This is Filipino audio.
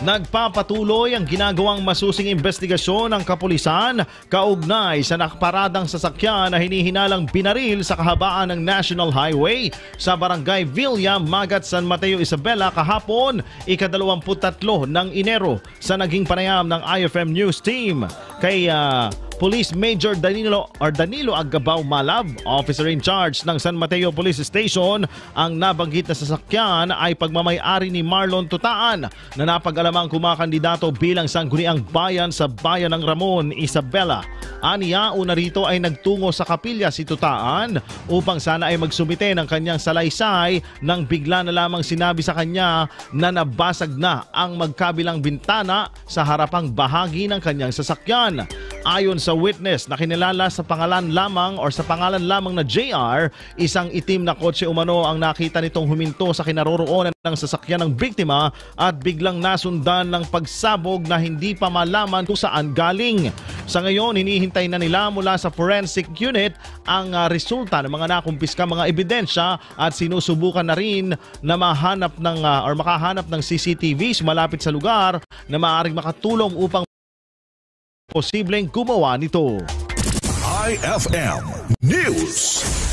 Nagpapatuloy ang ginagawang masusing investigasyon ng kapulisan kaugnay sa nakaparadang sasakyan na hinihinalang binaril sa kahabaan ng National Highway sa Barangay Villa, Magat, San Mateo, Isabela kahapon, ika-23 ng Enero sa naging panayam ng IFM News Team. Kay Police Major Danilo Aggabaw Malab, officer in charge ng San Mateo Police Station, ang nabanggit na sasakyan ay pagmamay-ari ni Marlon Tutaan na napag-alamang kumakandidato bilang sangguniang bayan sa bayan ng Ramon, Isabela. Aniya, una rito ay nagtungo sa kapilya si Tutaan upang sana ay magsumite ng kanyang salaysay nang bigla na lamang sinabi sa kanya na nabasag na ang magkabilang bintana sa harapang bahagi ng kanyang sasakyan. Ayon sa witness na kinilala sa pangalan lamang na JR, isang itim na kotse umano ang nakita nitong huminto sa kinaroroonan ng sasakyan ng biktima at biglang nasundan ng pagsabog na hindi pa malaman kung saan galing. Sa ngayon, hinihintay na nila mula sa forensic unit ang resulta ng mga nakumpiska mga ebidensya at sinusubukan na rin na makahanap ng CCTVs malapit sa lugar na maaaring makatulong upang posibleng gumawa nito. IFM News.